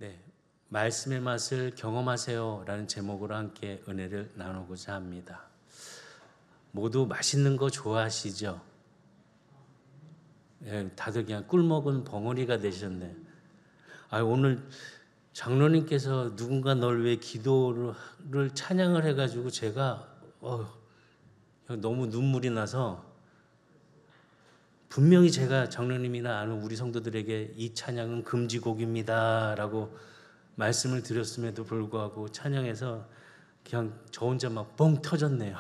네, 말씀의 맛을 경험하세요 라는 제목으로 함께 은혜를 나누고자 합니다. 모두 맛있는 거 좋아하시죠? 예, 다들 그냥 꿀먹은 벙어리가 되셨네. 오늘 장로님께서 누군가 널 위해 기도를 찬양을 해가지고 제가 너무 눈물이 나서, 분명히 제가 장로님이나 아는 우리 성도들에게 이 찬양은 금지곡입니다 라고 말씀을 드렸음에도 불구하고 찬양해서 그냥 저 혼자 막 뻥 터졌네요.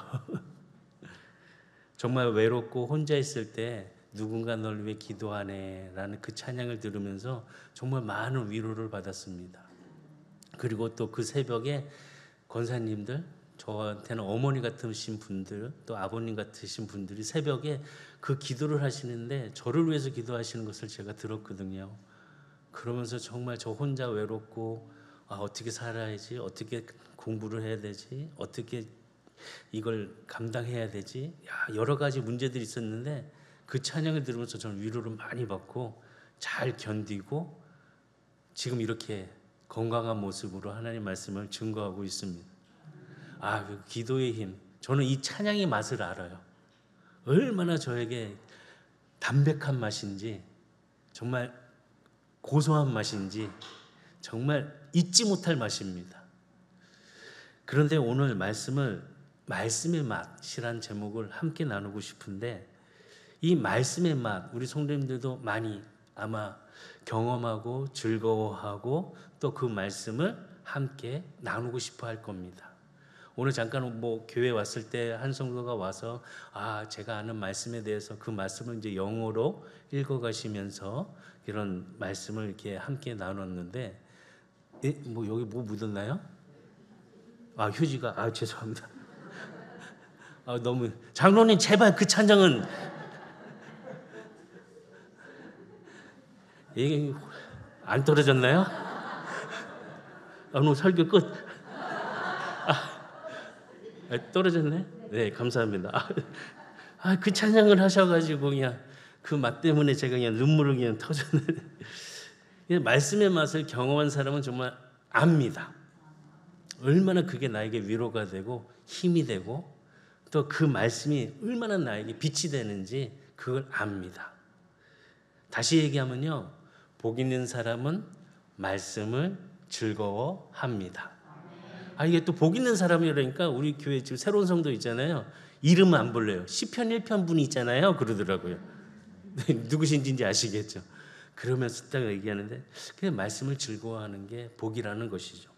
정말 외롭고 혼자 있을 때 누군가 널 위해 기도하네 라는 그 찬양을 들으면서 정말 많은 위로를 받았습니다. 그리고 또 그 새벽에 권사님들, 저한테는 어머니 같으신 분들, 또 아버님 같으신 분들이 새벽에 그 기도를 하시는데 저를 위해서 기도하시는 것을 제가 들었거든요. 그러면서 정말 저 혼자 외롭고 어떻게 살아야지, 어떻게 공부를 해야 되지, 어떻게 이걸 감당해야 되지, 여러 가지 문제들이 있었는데 그 찬양을 들으면서 저는 위로를 많이 받고 잘 견디고 지금 이렇게 건강한 모습으로 하나님 말씀을 증거하고 있습니다. 그 기도의 힘, 저는 이 찬양의 맛을 알아요. 얼마나 저에게 담백한 맛인지, 정말 고소한 맛인지 정말 잊지 못할 맛입니다. 그런데 오늘 말씀의 맛이란 제목을 함께 나누고 싶은데, 이 말씀의 맛, 우리 성도님들도 많이 아마 경험하고 즐거워하고 또 그 말씀을 함께 나누고 싶어 할 겁니다. 오늘 잠깐 교회 왔을 때 한 성도가 와서 제가 아는 말씀에 대해서 그 말씀을 이제 영어로 읽어가시면서 이런 말씀을 이렇게 함께 나눴는데, 여기 뭐 묻었나요? 휴지가 죄송합니다. 너무 장로님 제발 그 찬양은 이게 안 떨어졌나요? 오늘 설교 끝. 떨어졌네? 네, 감사합니다. 그 찬양을 하셔가지고 그냥 그 맛 때문에 제가 그냥 눈물을 그냥 터졌는데, 말씀의 맛을 경험한 사람은 정말 압니다. 얼마나 그게 나에게 위로가 되고 힘이 되고 또 그 말씀이 얼마나 나에게 빛이 되는지 그걸 압니다. 다시 얘기하면요, 복 있는 사람은 말씀을 즐거워합니다. 이게 또 복 있는 사람이라니까 우리 교회 지금 새로운 성도 있잖아요. 이름은 안 불러요. 시편 1편 분이 있잖아요. 그러더라고요. 누구신지 이제 아시겠죠? 그러면서 딱 얘기하는데, 그냥 말씀을 즐거워하는 게 복이라는 것이죠.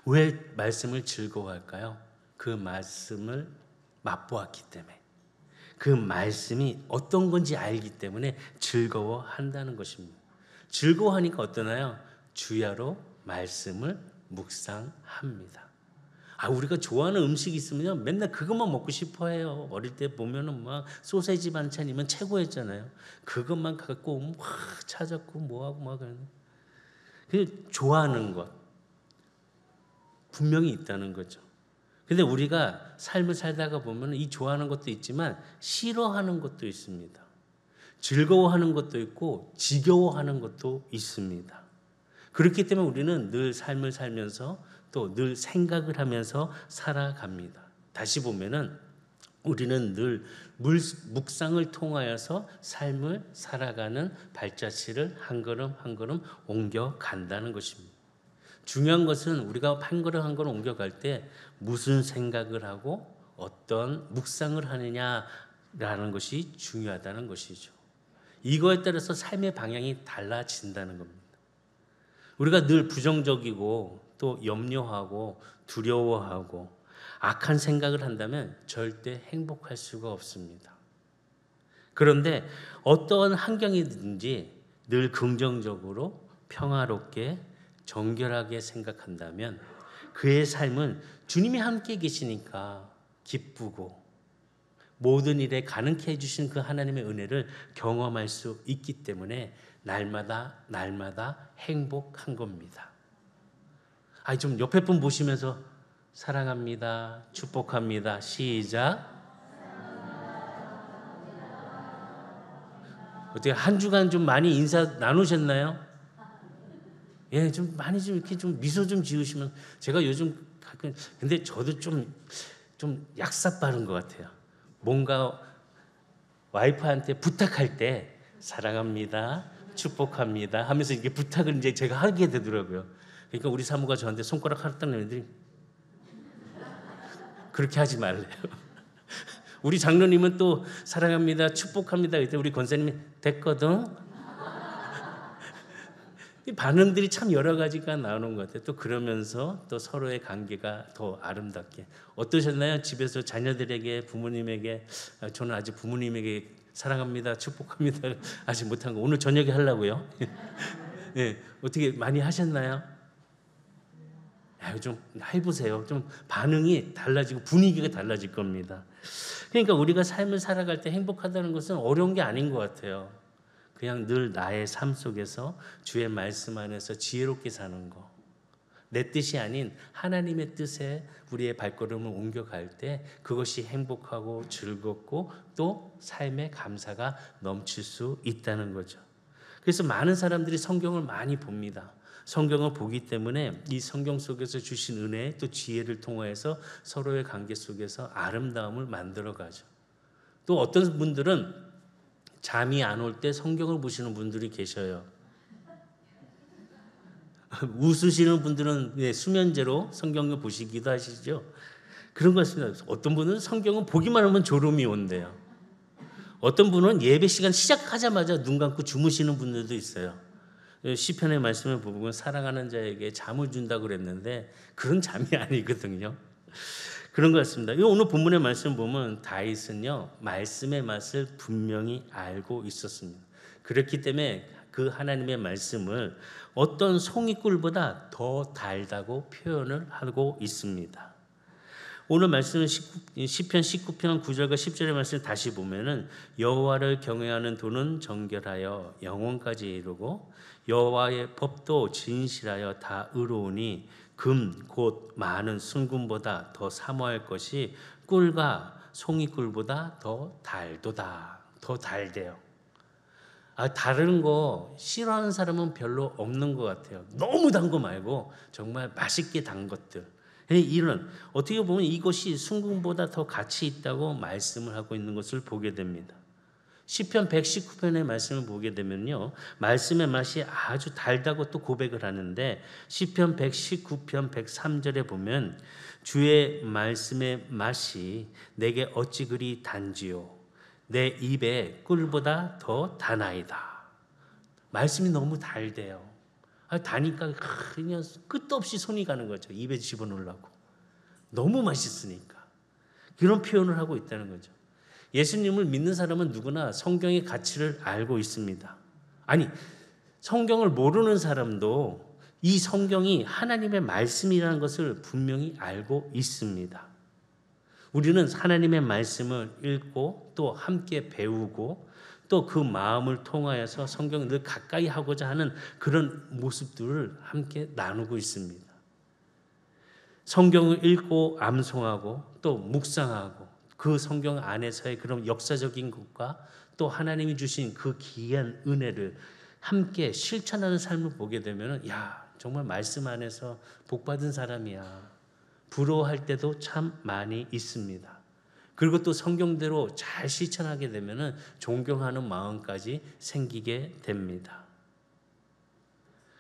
왜 말씀을 즐거워할까요? 그 말씀을 맛보았기 때문에, 그 말씀이 어떤 건지 알기 때문에 즐거워한다는 것입니다. 즐거워하니까 어떠나요? 주야로 말씀을 묵상합니다. 우리가 좋아하는 음식이 있으면 맨날 그것만 먹고 싶어 해요. 어릴 때 보면은 막 소세지 반찬이면 최고였잖아요. 그것만 갖고 오면 확 찾았고 뭐하고 막 그러는. 그 좋아하는 것 분명히 있다는 거죠. 근데 우리가 삶을 살다가 보면 이 좋아하는 것도 있지만 싫어하는 것도 있습니다. 즐거워하는 것도 있고 지겨워하는 것도 있습니다. 그렇기 때문에 우리는 늘 삶을 살면서 또 늘 생각을 하면서 살아갑니다. 다시 보면은 우리는 늘 묵상을 통하여서 삶을 살아가는 발자취를 한 걸음 한 걸음 옮겨간다는 것입니다. 중요한 것은 우리가 한 걸음 한 걸음 옮겨갈 때 무슨 생각을 하고 어떤 묵상을 하느냐라는 것이 중요하다는 것이죠. 이거에 따라서 삶의 방향이 달라진다는 겁니다. 우리가 늘 부정적이고 또 염려하고 두려워하고 악한 생각을 한다면 절대 행복할 수가 없습니다. 그런데 어떠한 환경이든지 늘 긍정적으로 평화롭게 정결하게 생각한다면 그의 삶은 주님이 함께 계시니까 기쁘고 모든 일에 가능케 해주신 그 하나님의 은혜를 경험할 수 있기 때문에 날마다 행복한 겁니다. 좀 옆에 분 보시면서 사랑합니다, 축복합니다. 시작. 어떻게 한 주간 좀 많이 인사 나누셨나요? 예, 좀 많이 좀 이렇게 좀 미소 좀 지으시면 제가 요즘 가끔 근데 저도 좀 약삭 빠른 것 같아요. 뭔가 와이프한테 부탁할 때 사랑합니다, 축복합니다 하면서 이게 부탁을 이제 제가 하게 되더라고요. 그러니까 우리 사모가 저한테 손가락 하나 딱 내는데 그렇게 하지 말래요. 우리 장로님은 또 사랑합니다, 축복합니다 그때 우리 권사님이 됐거든. 이 반응들이 참 여러 가지가 나오는 것 같아요. 또 그러면서 또 서로의 관계가 더 아름답게. 어떠셨나요? 집에서 자녀들에게 부모님에게 저는 아직 부모님에게 사랑합니다, 축복합니다 아직 못한 거 오늘 저녁에 하려고요. 예, 어떻게 많이 하셨나요? 좀 해보세요. 좀 반응이 달라지고 분위기가 달라질 겁니다. 그러니까 우리가 삶을 살아갈 때 행복하다는 것은 어려운 게 아닌 것 같아요. 그냥 늘 나의 삶 속에서 주의 말씀 안에서 지혜롭게 사는 거. 내 뜻이 아닌 하나님의 뜻에 우리의 발걸음을 옮겨갈 때 그것이 행복하고 즐겁고 또 삶의 감사가 넘칠 수 있다는 거죠. 그래서 많은 사람들이 성경을 많이 봅니다. 성경을 보기 때문에 이 성경 속에서 주신 은혜 또 지혜를 통해서 서로의 관계 속에서 아름다움을 만들어가죠. 또 어떤 분들은 잠이 안 올 때 성경을 보시는 분들이 계셔요. 웃으시는 분들은 수면제로 성경을 보시기도 하시죠. 그런 것 같습니다. 어떤 분은 성경은 보기만 하면 졸음이 온대요. 어떤 분은 예배 시간 시작하자마자 눈 감고 주무시는 분들도 있어요. 시편의 말씀을 보면 사랑하는 자에게 잠을 준다고 그랬는데 그런 잠이 아니거든요. 그런 것 같습니다. 오늘 본문의 말씀 보면 다윗은요 말씀의 맛을 분명히 알고 있었습니다. 그렇기 때문에 그 하나님의 말씀을 어떤 송이꿀보다 더 달다고 표현을 하고 있습니다. 오늘 말씀은 시편 19편 9절과 10절의 말씀을 다시 보면은 여호와를 경외하는 도는 정결하여 영원까지 이르고 여호와의 법도 진실하여 다 의로우니 금 곧 많은 순금보다 더 사모할 것이 꿀과 송이꿀보다 더 달도다. 더 달대요. 다른 거 싫어하는 사람은 별로 없는 것 같아요. 너무 단 거 말고 정말 맛있게 단 것들. 이런 어떻게 보면 이것이 순금보다 더 가치 있다고 말씀을 하고 있는 것을 보게 됩니다. 시편 119편의 말씀을 보게 되면요. 말씀의 맛이 아주 달다고 또 고백을 하는데 시편 119편 103절에 보면 주의 말씀의 맛이 내게 어찌 그리 단지요 내 입에 꿀보다 더 다나이다. 말씀이 너무 달대요. 다니까 그냥 끝도 없이 손이 가는 거죠. 입에 집어넣으려고. 너무 맛있으니까. 그런 표현을 하고 있다는 거죠. 예수님을 믿는 사람은 누구나 성경의 가치를 알고 있습니다. 아니, 성경을 모르는 사람도 이 성경이 하나님의 말씀이라는 것을 분명히 알고 있습니다. 우리는 하나님의 말씀을 읽고 또 함께 배우고 또 그 마음을 통하여서 성경을 늘 가까이 하고자 하는 그런 모습들을 함께 나누고 있습니다. 성경을 읽고 암송하고 또 묵상하고 그 성경 안에서의 그런 역사적인 것과 또 하나님이 주신 그 귀한 은혜를 함께 실천하는 삶을 보게 되면 정말 말씀 안에서 복받은 사람이야. 부러워할 때도 참 많이 있습니다. 그리고 또 성경대로 잘 실천하게 되면 존경하는 마음까지 생기게 됩니다.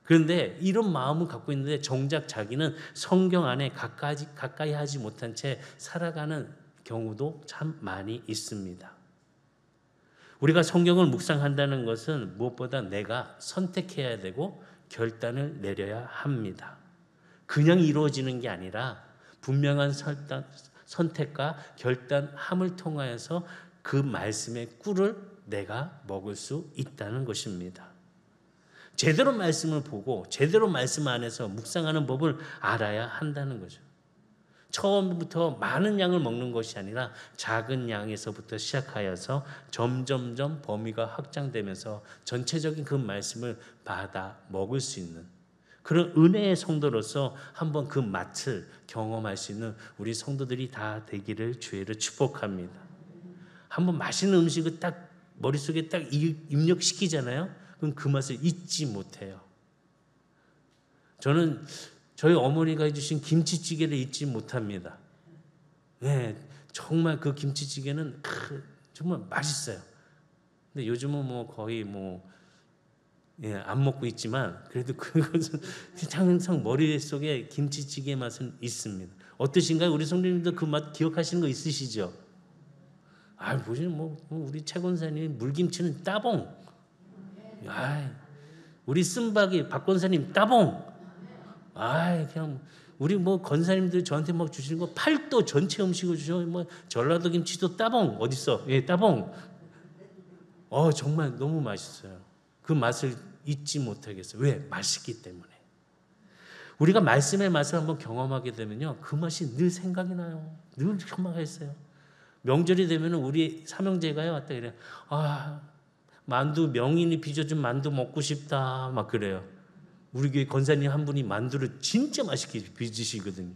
그런데 이런 마음을 갖고 있는데 정작 자기는 성경 안에 가까이 하지 못한 채 살아가는 경우도 참 많이 있습니다. 우리가 성경을 묵상한다는 것은 무엇보다 내가 선택해야 되고 결단을 내려야 합니다. 그냥 이루어지는 게 아니라 분명한 선택과 결단함을 통하여서 그 말씀의 꿀을 내가 먹을 수 있다는 것입니다. 제대로 말씀을 보고 제대로 말씀 안에서 묵상하는 법을 알아야 한다는 거죠. 처음부터 많은 양을 먹는 것이 아니라 작은 양에서부터 시작하여서 점점점 범위가 확장되면서 전체적인 그 말씀을 받아 먹을 수 있는 그런 은혜의 성도로서 한번 그 맛을 경험할 수 있는 우리 성도들이 다 되기를 주의를 축복합니다. 한번 맛있는 음식을 딱 머릿속에 딱 입력시키잖아요. 그럼 그 맛을 잊지 못해요. 저는 저희 어머니가 해주신 김치찌개를 잊지 못합니다. 네, 정말 그 김치찌개는 정말 맛있어요. 근데 요즘은 뭐 거의 안 먹고 있지만 그래도 그것은 항상 머릿속에 김치찌개 맛은 있습니다. 어떠신가요? 우리 성도님들 그 맛 기억하시는 거 있으시죠? 우리 최 권사님 물김치는 따봉. 우리 쓴박이 박 권사님 따봉. 그냥 우리 권사님들 저한테 막 주시는 거 팔도 전체 음식을 주셔. 전라도 김치도 따봉. 어딨어? 예, 따봉. 정말 너무 맛있어요. 그 맛을 잊지 못하겠어요. 왜? 맛있기 때문에. 우리가 말씀의 맛을 한번 경험하게 되면요, 그 맛이 늘 생각이 나요. 늘 경험하겠어요. 명절이 되면 우리 삼형제가요, 왔다 이래. 만두 명인이 빚어준 만두 먹고 싶다. 막 그래요. 우리 교회 권사님 한 분이 만두를 진짜 맛있게 빚으시거든요.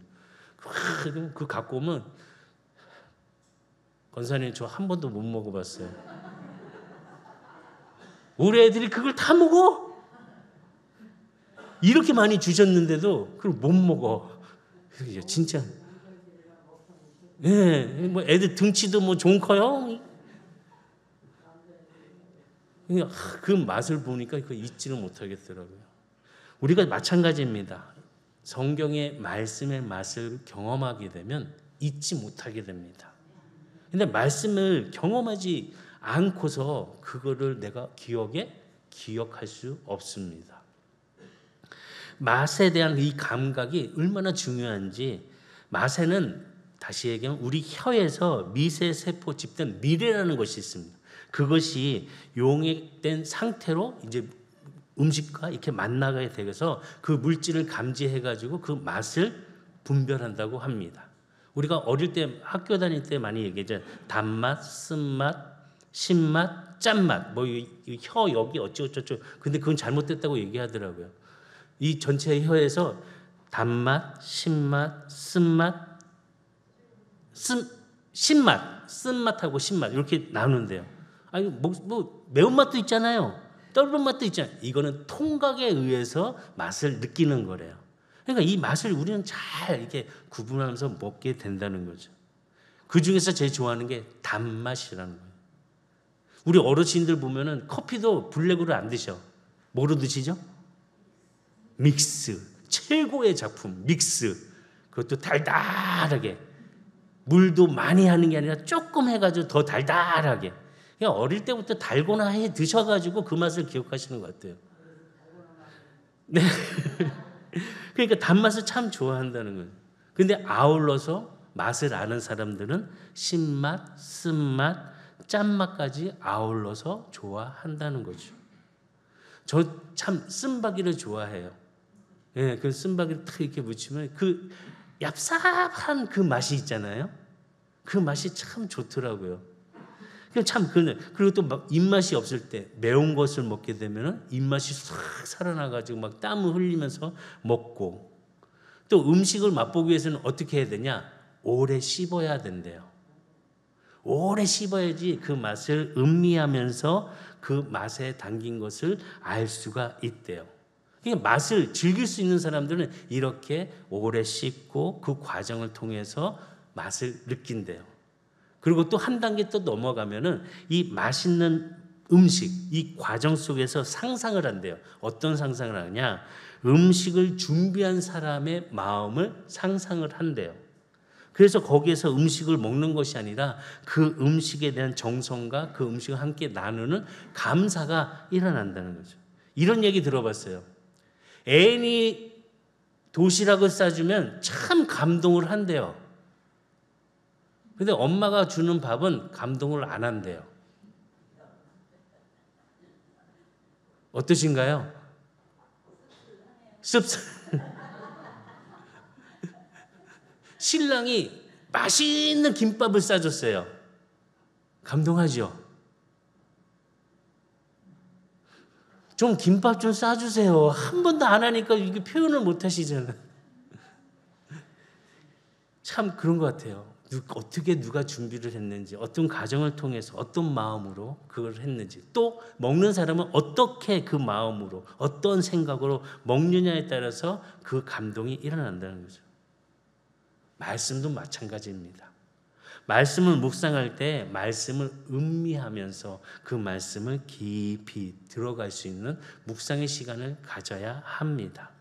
그 갖고 오면 권사님 저 한 번도 못 먹어봤어요. 우리 애들이 그걸 다 먹어? 이렇게 많이 주셨는데도 그걸 못 먹어. 진짜. 예, 애들 등치도 좀 커요. 그 맛을 보니까 그거 잊지를 못하겠더라고요. 우리가 마찬가지입니다. 성경의 말씀의 맛을 경험하게 되면 잊지 못하게 됩니다. 근데 말씀을 경험하지 않고서 그거를 내가 기억할 수 없습니다. 맛에 대한 이 감각이 얼마나 중요한지, 맛에는 다시 얘기하면 우리 혀에서 미세세포 집단 미뢰라는 것이 있습니다. 그것이 용액된 상태로 이제 음식과 이렇게 만나게 되어서 그 물질을 감지해가지고 그 맛을 분별한다고 합니다. 우리가 어릴 때 학교 다닐 때 많이 얘기하죠. 단맛, 쓴맛, 신맛, 짠맛, 혀 여기 어쩌고저쩌고. 근데 그건 잘못됐다고 얘기하더라고요. 이 전체 혀에서 단맛, 신맛, 쓴맛, 신맛, 쓴맛하고 신맛 이렇게 나누는데요. 매운맛도 있잖아요. 떫은 맛도 있잖아요. 이거는 통각에 의해서 맛을 느끼는 거래요. 그러니까 이 맛을 우리는 잘 이렇게 구분하면서 먹게 된다는 거죠. 그 중에서 제일 좋아하는 게 단맛이라는 거예요. 우리 어르신들 보면은 커피도 블랙으로 안 드셔. 뭐로 드시죠? 믹스. 최고의 작품, 믹스. 그것도 달달하게. 물도 많이 하는 게 아니라 조금 해가지고 더 달달하게. 그냥 어릴 때부터 달고나 해 드셔가지고 그 맛을 기억하시는 것 같아요. 네. 그러니까 단맛을 참 좋아한다는 거예요. 근데 아울러서 맛을 아는 사람들은 신맛, 쓴맛, 짠맛까지 아울러서 좋아한다는 거죠. 저 참 쓴바기를 좋아해요. 예, 그 쓴바기를 탁 이렇게 묻히면 그 얍삽한 그 맛이 있잖아요. 그 맛이 참 좋더라고요. 그리고 또 입맛이 없을 때 매운 것을 먹게 되면 입맛이 싹 살아나가지고 막 땀을 흘리면서 먹고, 또 음식을 맛보기 위해서는 어떻게 해야 되냐? 오래 씹어야 된대요. 오래 씹어야지 그 맛을 음미하면서 그 맛에 담긴 것을 알 수가 있대요. 그러니까 맛을 즐길 수 있는 사람들은 이렇게 오래 씹고 그 과정을 통해서 맛을 느낀대요. 그리고 또 한 단계 또 넘어가면은 이 맛있는 음식, 이 과정 속에서 상상을 한대요. 어떤 상상을 하냐? 음식을 준비한 사람의 마음을 상상을 한대요. 그래서 거기에서 음식을 먹는 것이 아니라 그 음식에 대한 정성과 그 음식을 함께 나누는 감사가 일어난다는 거죠. 이런 얘기 들어봤어요. 애인이 도시락을 싸주면 참 감동을 한대요. 근데 엄마가 주는 밥은 감동을 안 한대요. 어떠신가요? 신랑이 맛있는 김밥을 싸줬어요. 감동하죠? 좀 김밥 좀 싸주세요. 한 번도 안 하니까 이게 표현을 못 하시잖아요. 참 그런 것 같아요. 어떻게 누가 준비를 했는지, 어떤 과정을 통해서 어떤 마음으로 그걸 했는지, 또 먹는 사람은 어떻게 그 마음으로 어떤 생각으로 먹느냐에 따라서 그 감동이 일어난다는 거죠. 말씀도 마찬가지입니다. 말씀을 묵상할 때 말씀을 음미하면서 그 말씀을 깊이 들어갈 수 있는 묵상의 시간을 가져야 합니다.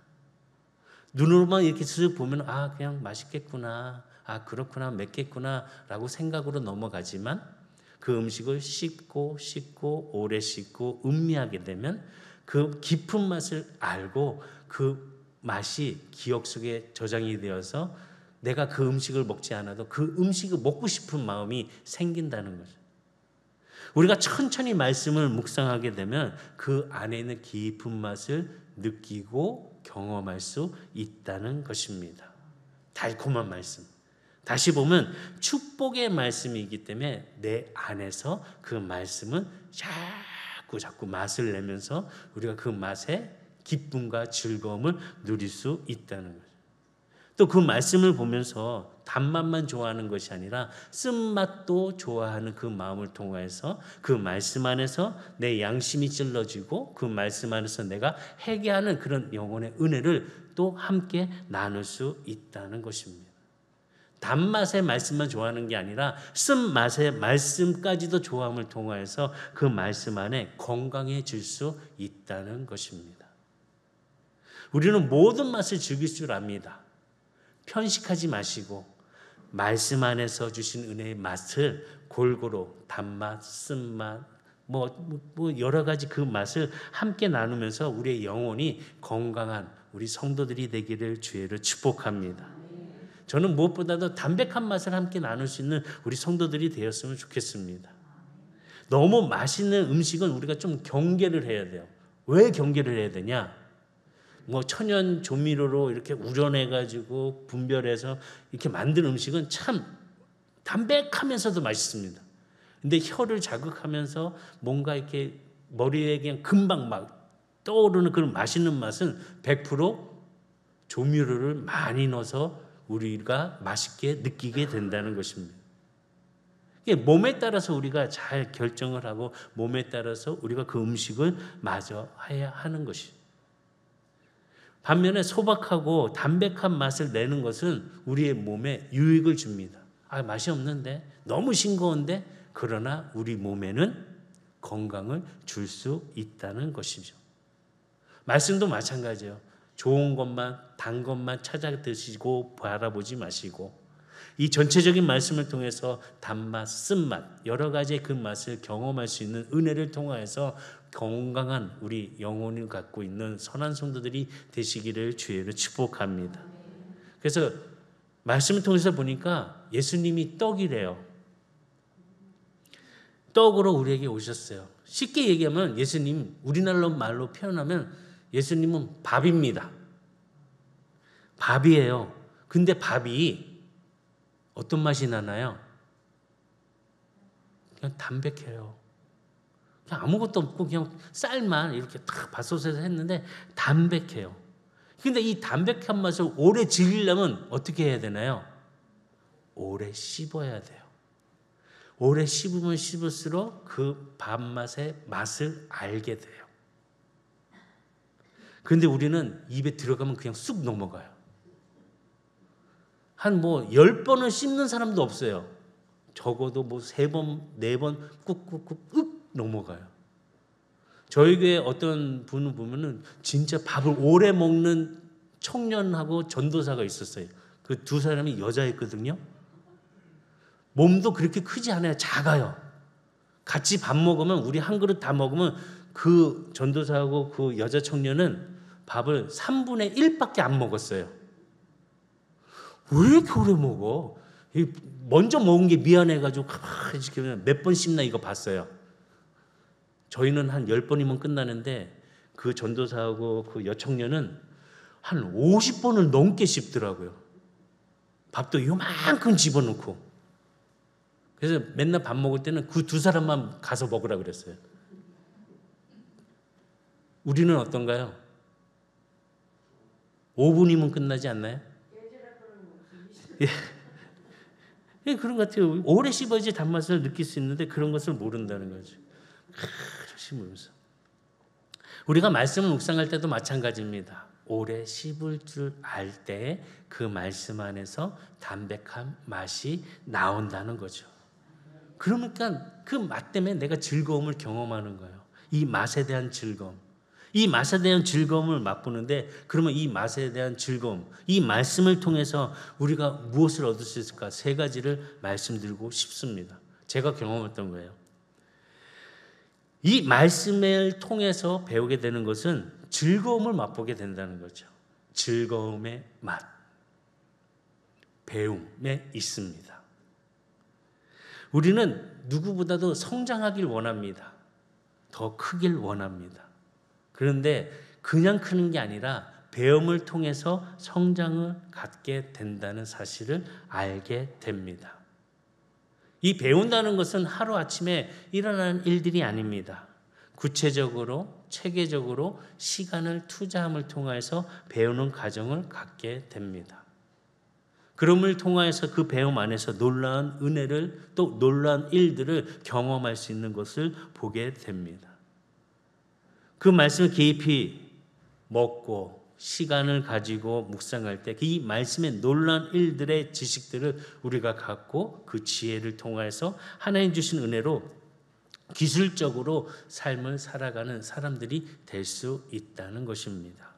눈으로만 이렇게 쓱 보면 그냥 맛있겠구나, 그렇구나, 맵겠구나 라고 생각으로 넘어가지만 그 음식을 씹고 오래 씹고 음미하게 되면 그 깊은 맛을 알고 그 맛이 기억 속에 저장이 되어서 내가 그 음식을 먹지 않아도 그 음식을 먹고 싶은 마음이 생긴다는 거죠. 우리가 천천히 말씀을 묵상하게 되면 그 안에 있는 깊은 맛을 느끼고 경험할 수 있다는 것입니다. 달콤한 말씀. 다시 보면 축복의 말씀이기 때문에 내 안에서 그 말씀은 자꾸 맛을 내면서 우리가 그 맛의 기쁨과 즐거움을 누릴 수 있다는 거죠. 또 그 말씀을 보면서 단맛만 좋아하는 것이 아니라 쓴맛도 좋아하는 그 마음을 통해서 그 말씀 안에서 내 양심이 찔러지고 그 말씀 안에서 내가 회개하는 그런 영혼의 은혜를 또 함께 나눌 수 있다는 것입니다. 단맛의 말씀만 좋아하는 게 아니라 쓴맛의 말씀까지도 좋아함을 통하여서 그 말씀 안에 건강해질 수 있다는 것입니다. 우리는 모든 맛을 즐길 줄 압니다. 편식하지 마시고 말씀 안에서 주신 은혜의 맛을 골고루 단맛, 쓴맛, 여러 가지 그 맛을 함께 나누면서 우리의 영혼이 건강한 우리 성도들이 되기를 주의로 축복합니다. 저는 무엇보다도 담백한 맛을 함께 나눌 수 있는 우리 성도들이 되었으면 좋겠습니다. 너무 맛있는 음식은 우리가 좀 경계를 해야 돼요. 왜 경계를 해야 되냐? 천연 조미료로 이렇게 우려내가지고 분별해서 이렇게 만든 음식은 참 담백하면서도 맛있습니다. 근데 혀를 자극하면서 뭔가 이렇게 머리에 그냥 금방 막 떠오르는 그런 맛있는 맛은 100% 조미료를 많이 넣어서 우리가 맛있게 느끼게 된다는 것입니다. 몸에 따라서 우리가 잘 결정을 하고 몸에 따라서 우리가 그 음식을 마저 해야 하는 것이죠. 반면에 소박하고 담백한 맛을 내는 것은 우리의 몸에 유익을 줍니다. 맛이 없는데, 너무 싱거운데, 그러나 우리 몸에는 건강을 줄 수 있다는 것이죠. 말씀도 마찬가지예요. 좋은 것만, 단 것만 찾아 드시고 바라보지 마시고 이 전체적인 말씀을 통해서 단맛, 쓴맛, 여러 가지의 그 맛을 경험할 수 있는 은혜를 통하여서 건강한 우리 영혼을 갖고 있는 선한 성도들이 되시기를 주의로 축복합니다. 그래서 말씀을 통해서 보니까 예수님이 떡이래요. 떡으로 우리에게 오셨어요. 쉽게 얘기하면 예수님, 우리나라 말로 표현하면 예수님은 밥입니다. 밥이에요. 근데 밥이 어떤 맛이 나나요? 그냥 담백해요. 그냥 아무것도 없고 그냥 쌀만 이렇게 탁 밥솥에서 했는데 담백해요. 근데 이 담백한 맛을 오래 즐기려면 어떻게 해야 되나요? 오래 씹어야 돼요. 오래 씹으면 씹을수록 그 밥맛의 맛을 알게 돼요. 그런데 우리는 입에 들어가면 그냥 쑥 넘어가요. 한 10번을 씹는 사람도 없어요. 적어도 3번, 4번 꾹꾹꾹 넘어가요. 저희 교회 어떤 분을 보면은 진짜 밥을 오래 먹는 청년하고 전도사가 있었어요. 그 두 사람이 여자였거든요. 몸도 그렇게 크지 않아요. 작아요. 같이 밥 먹으면, 우리 한 그릇 다 먹으면 그 전도사하고 그 여자 청년은 밥을 3분의 1밖에 안 먹었어요. 왜 이렇게 오래 먹어? 먼저 먹은 게 미안해가지고 몇 번 씹나 이거 봤어요. 저희는 한 10번이면 끝나는데 그 전도사하고 그 여청년은 한 50번을 넘게 씹더라고요. 밥도 요만큼 집어넣고. 그래서 맨날 밥 먹을 때는 그 두 사람만 가서 먹으라 그랬어요. 우리는 어떤가요? 5분이면 끝나지 않나요? 예. 그런 것 같아요. 오래 씹어야지 단맛을 느낄 수 있는데 그런 것을 모른다는 거죠. 씹으면서. 우리가 말씀을 묵상할 때도 마찬가지입니다. 오래 씹을 줄 알 때 그 말씀 안에서 담백한 맛이 나온다는 거죠. 그러니까 그 맛 때문에 내가 즐거움을 경험하는 거예요. 이 맛에 대한 즐거움. 이 맛에 대한 즐거움을 맛보는데, 그러면 이 맛에 대한 즐거움, 이 말씀을 통해서 우리가 무엇을 얻을 수 있을까? 세 가지를 말씀드리고 싶습니다. 제가 경험했던 거예요. 이 말씀을 통해서 배우게 되는 것은 즐거움을 맛보게 된다는 거죠. 즐거움의 맛, 배움에 있습니다. 우리는 누구보다도 성장하길 원합니다. 더 크길 원합니다. 그런데 그냥 크는 게 아니라 배움을 통해서 성장을 갖게 된다는 사실을 알게 됩니다. 이 배운다는 것은 하루아침에 일어나는 일들이 아닙니다. 구체적으로, 체계적으로 시간을 투자함을 통해서 배우는 과정을 갖게 됩니다. 그럼을 통하여서 그 배움 안에서 놀라운 은혜를, 또 놀라운 일들을 경험할 수 있는 것을 보게 됩니다. 그 말씀을 깊이 먹고 시간을 가지고 묵상할 때 이 말씀의 놀라운 일들의 지식들을 우리가 갖고 그 지혜를 통해서 하나님 주신 은혜로 기술적으로 삶을 살아가는 사람들이 될 수 있다는 것입니다.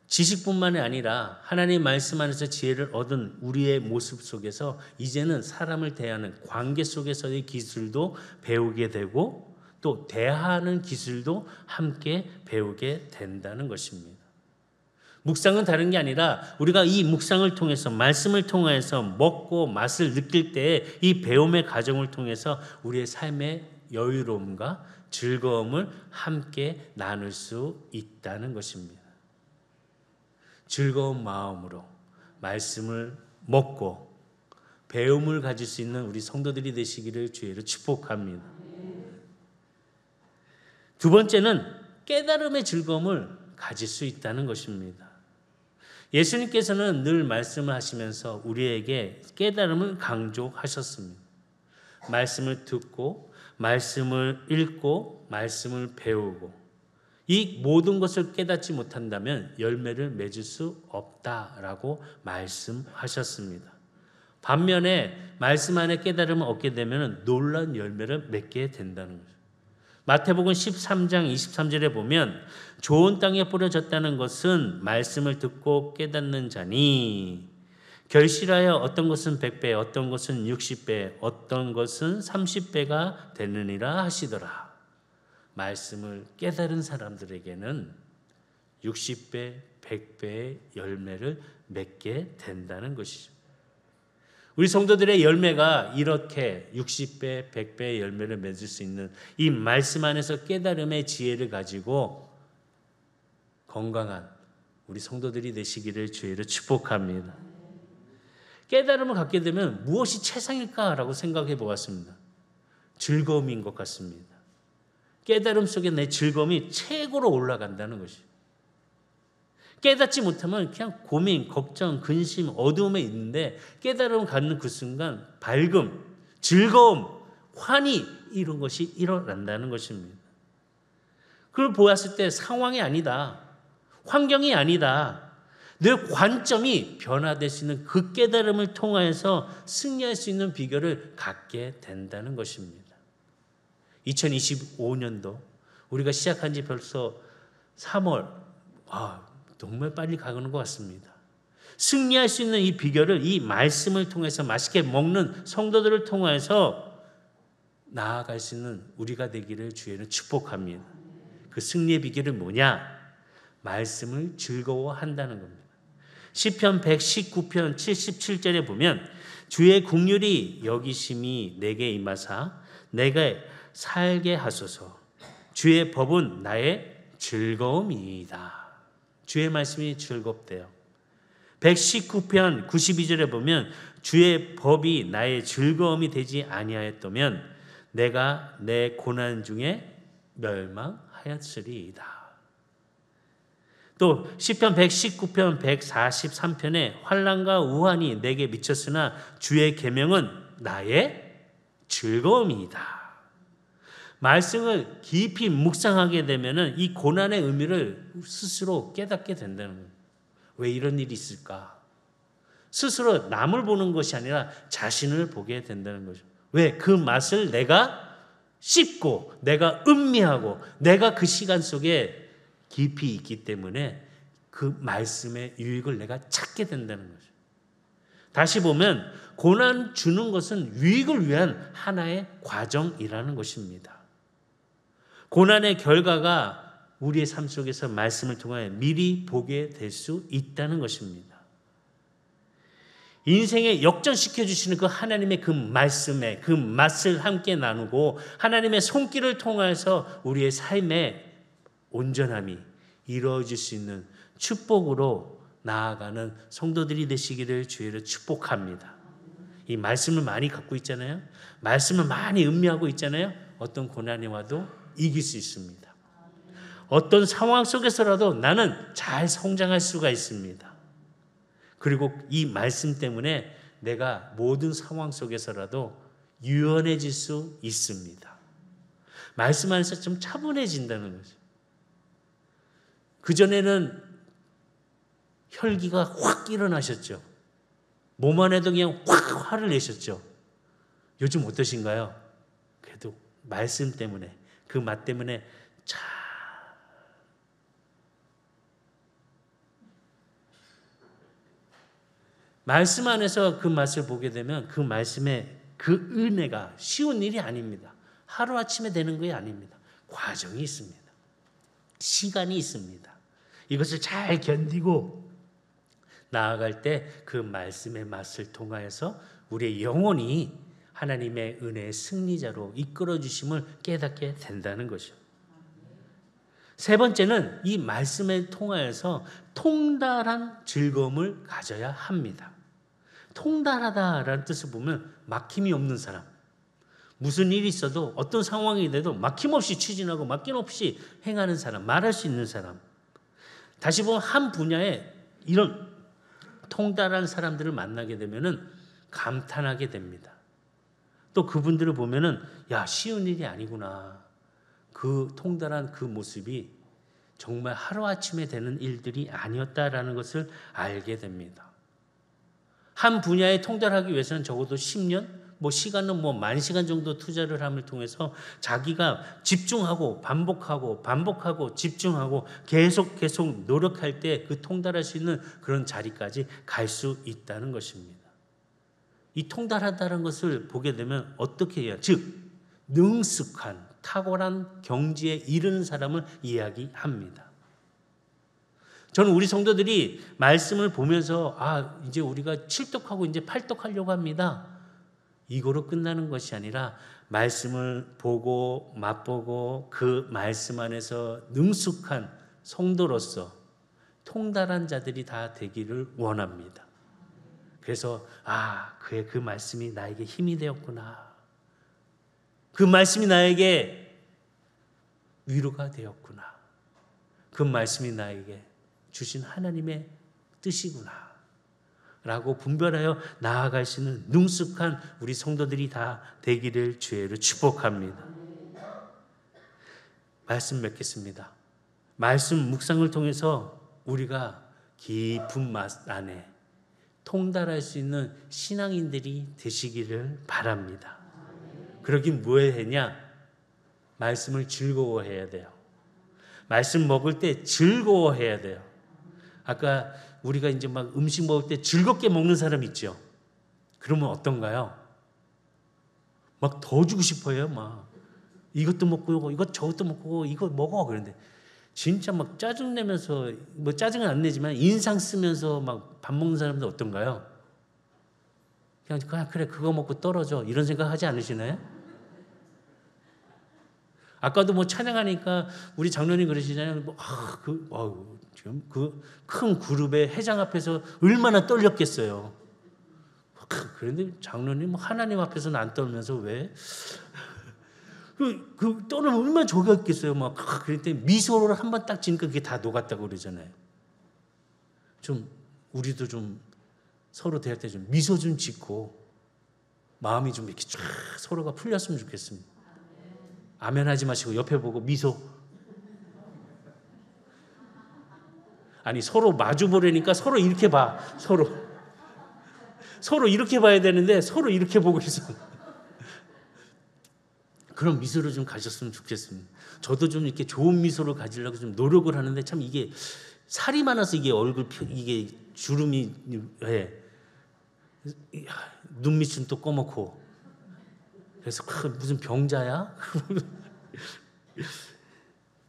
지식뿐만이 아니라 하나님 말씀 안에서 지혜를 얻은 우리의 모습 속에서 이제는 사람을 대하는 관계 속에서의 기술도 배우게 되고, 또 대하는 기술도 함께 배우게 된다는 것입니다. 묵상은 다른 게 아니라 우리가 이 묵상을 통해서, 말씀을 통해서 먹고 맛을 느낄 때 이 배움의 과정을 통해서 우리의 삶의 여유로움과 즐거움을 함께 나눌 수 있다는 것입니다. 즐거운 마음으로 말씀을 먹고 배움을 가질 수 있는 우리 성도들이 되시기를 주의로 축복합니다. 두 번째는 깨달음의 즐거움을 가질 수 있다는 것입니다. 예수님께서는 늘 말씀을 하시면서 우리에게 깨달음을 강조하셨습니다. 말씀을 듣고, 말씀을 읽고, 말씀을 배우고, 이 모든 것을 깨닫지 못한다면 열매를 맺을 수 없다라고 말씀하셨습니다. 반면에 말씀 안에 깨달음을 얻게 되면 놀라운 열매를 맺게 된다는 거죠. 마태복음 13장 23절에 보면 좋은 땅에 뿌려졌다는 것은 말씀을 듣고 깨닫는 자니 결실하여 어떤 것은 100배, 어떤 것은 60배, 어떤 것은 30배가 되느니라 하시더라. 말씀을 깨달은 사람들에게는 60배, 100배의 열매를 맺게 된다는 것이죠. 우리 성도들의 열매가 이렇게 60배, 100배의 열매를 맺을 수 있는 이 말씀 안에서 깨달음의 지혜를 가지고 건강한 우리 성도들이 되시기를 주의로 축복합니다. 깨달음을 갖게 되면 무엇이 최상일까라고 생각해 보았습니다. 즐거움인 것 같습니다. 깨달음 속에 내 즐거움이 최고로 올라간다는 것이죠. 깨닫지 못하면 그냥 고민, 걱정, 근심, 어두움에 있는데 깨달음을 갖는 그 순간 밝음, 즐거움, 환희 이런 것이 일어난다는 것입니다. 그걸 보았을 때 상황이 아니다, 환경이 아니다, 내 관점이 변화될 수 있는 그 깨달음을 통하여서 승리할 수 있는 비결을 갖게 된다는 것입니다. 2025년도 우리가 시작한 지 벌써 3월, 정말 빨리 가는 것 같습니다. 승리할 수 있는 이 비결을 이 말씀을 통해서 맛있게 먹는 성도들을 통해서 나아갈 수 있는 우리가 되기를 주의는 축복합니다. 그 승리의 비결은 뭐냐? 말씀을 즐거워한다는 겁니다. 시편 119편 77절에 보면 주의 긍휼이 여기심이 내게 임하사 내가 살게 하소서. 주의 법은 나의 즐거움이다. 주의 말씀이 즐겁대요. 119편 92절에 보면 주의 법이 나의 즐거움이 되지 아니하였다면 내가 내 고난 중에 멸망하였으리이다. 또 시편 119편 143편에 환난과 우환이 내게 미쳤으나 주의 계명은 나의 즐거움이다. 말씀을 깊이 묵상하게 되면은 이 고난의 의미를 스스로 깨닫게 된다는 거예요. 왜 이런 일이 있을까? 스스로 남을 보는 것이 아니라 자신을 보게 된다는 거죠. 왜? 그 맛을 내가 씹고 내가 음미하고 내가 그 시간 속에 깊이 있기 때문에 그 말씀의 유익을 내가 찾게 된다는 거죠. 다시 보면 고난 주는 것은 유익을 위한 하나의 과정이라는 것입니다. 고난의 결과가 우리의 삶 속에서 말씀을 통해 미리 보게 될 수 있다는 것입니다. 인생에 역전시켜 주시는 그 하나님의 그 말씀의 그 맛을 함께 나누고 하나님의 손길을 통해서 우리의 삶의 온전함이 이루어질 수 있는 축복으로 나아가는 성도들이 되시기를 주의로 축복합니다. 이 말씀을 많이 갖고 있잖아요. 말씀을 많이 음미하고 있잖아요. 어떤 고난이 와도 이길 수 있습니다. 어떤 상황 속에서라도 나는 잘 성장할 수가 있습니다. 그리고 이 말씀 때문에 내가 모든 상황 속에서라도 유연해질 수 있습니다. 말씀 안에서 좀 차분해진다는 거죠. 그전에는 혈기가 확 일어나셨죠. 몸 안에도 그냥 확 화를 내셨죠. 요즘 어떠신가요? 그래도 말씀 때문에 그 맛 때문에 참 말씀 안에서 그 맛을 보게 되면 그 말씀의 그 은혜가 쉬운 일이 아닙니다. 하루아침에 되는 것이 아닙니다. 과정이 있습니다. 시간이 있습니다. 이것을 잘 견디고 나아갈 때 그 말씀의 맛을 통하여서 우리의 영혼이 하나님의 은혜의 승리자로 이끌어 주심을 깨닫게 된다는 것이죠. 세 번째는 이 말씀을 통하여서 통달한 즐거움을 가져야 합니다. 통달하다라는 뜻을 보면 막힘이 없는 사람. 무슨 일이 있어도 어떤 상황이 돼도 막힘없이 추진하고 막힘없이 행하는 사람, 말할 수 있는 사람. 다시 보면 한 분야에 이런 통달한 사람들을 만나게 되면은 감탄하게 됩니다. 또 그분들을 보면은 야, 쉬운 일이 아니구나. 그 통달한 그 모습이 정말 하루아침에 되는 일들이 아니었다라는 것을 알게 됩니다. 한 분야에 통달하기 위해서는 적어도 10년, 시간은 10,000시간 정도 투자를 함을 통해서 자기가 집중하고 반복하고 집중하고 계속 노력할 때 그 통달할 수 있는 그런 자리까지 갈 수 있다는 것입니다. 이 통달하다는 것을 보게 되면 어떻게 해야, 즉 능숙한 탁월한 경지에 이르는 사람을 이야기합니다. 저는 우리 성도들이 말씀을 보면서 이제 우리가 7독하고 이제 8독하려고 합니다. 이거로 끝나는 것이 아니라 말씀을 보고 맛보고 그 말씀 안에서 능숙한 성도로서 통달한 자들이 다 되기를 원합니다. 그래서 그의 그 말씀이 나에게 힘이 되었구나. 그 말씀이 나에게 위로가 되었구나. 그 말씀이 나에게 주신 하나님의 뜻이구나 라고 분별하여 나아갈 수 있는 능숙한 우리 성도들이 다 되기를 주의로 축복합니다. 말씀 맺겠습니다. 말씀 묵상을 통해서 우리가 깊은 맛 안에 통달할 수 있는 신앙인들이 되시기를 바랍니다. 그러긴 뭐 해야 말씀을 즐거워해야 돼요. 말씀 먹을 때 즐거워해야 돼요. 아까 우리가 이제 막 음식 먹을 때 즐겁게 먹는 사람 있죠. 그러면 어떤가요? 막 더 주고 싶어요. 막 이것도 먹고 이것 저것도 먹고 이거 먹어. 그런데 진짜 막 짜증 내면서 짜증은 안 내지만 인상 쓰면서 막 밥 먹는 사람들 어떤가요? 그냥 그래 그거 먹고 떨어져 이런 생각 하지 않으시나요? 아까도 찬양하니까 우리 장로님 그러시잖아요. 지금 그 큰 그룹의 회장 앞에서 얼마나 떨렸겠어요. 그런데 장로님 하나님 앞에서는 안 떨면서 왜? 그 떨면 얼마나 좋겠어요. 그럴 때 미소를 한번 딱 지니까 그게 다 녹았다고 그러잖아요. 좀 우리도 좀 서로 대할 때 좀 미소 좀 짓고 마음이 좀 이렇게 쫙 서로가 풀렸으면 좋겠습니다. 아멘 하지 마시고 옆에 보고 미소. 아니 서로 마주 보려니까 서로 이렇게 봐. 서로 이렇게 봐야 되는데 서로 이렇게 보고 있어. 그런 미소를 좀 가졌으면 좋겠습니다. 저도 좀 이렇게 좋은 미소를 가지려고 좀 노력을 하는데 참 이게 살이 많아서 이게 이게 주름이 눈밑은 또 꺼먹고 그래서 무슨 병자야?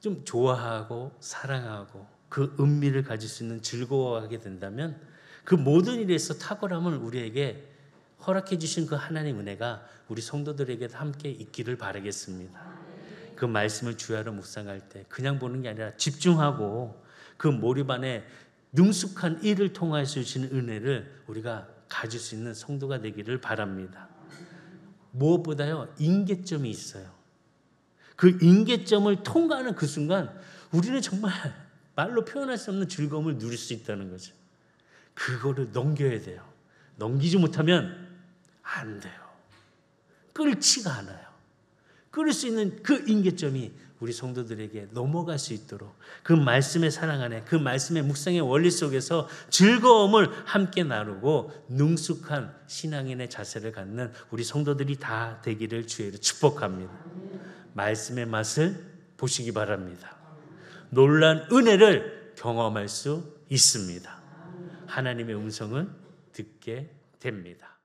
좀 좋아하고 사랑하고 그 은밀을 가질 수 있는 즐거워하게 된다면 그 모든 일에서 탁월함을 우리에게 허락해 주신 그 하나님 은혜가 우리 성도들에게도 함께 있기를 바라겠습니다. 그 말씀을 주야로 묵상할 때 그냥 보는 게 아니라 집중하고 그 몰입 안에 능숙한 일을 통하여 주시는 은혜를 우리가 가질 수 있는 성도가 되기를 바랍니다. 무엇보다요 임계점이 있어요. 그 임계점을 통과하는 그 순간 우리는 정말 말로 표현할 수 없는 즐거움을 누릴 수 있다는 거죠. 그거를 넘겨야 돼요. 넘기지 못하면 안 돼요. 끓지가 않아요. 끓일 수 있는 그 임계점이 우리 성도들에게 넘어갈 수 있도록 그 말씀의 사랑 안에 그 말씀의 묵상의 원리 속에서 즐거움을 함께 나누고 능숙한 신앙인의 자세를 갖는 우리 성도들이 다 되기를 주의로 축복합니다. 말씀의 맛을 보시기 바랍니다. 놀란 은혜를 경험할 수 있습니다. 하나님의 음성은 듣게 됩니다.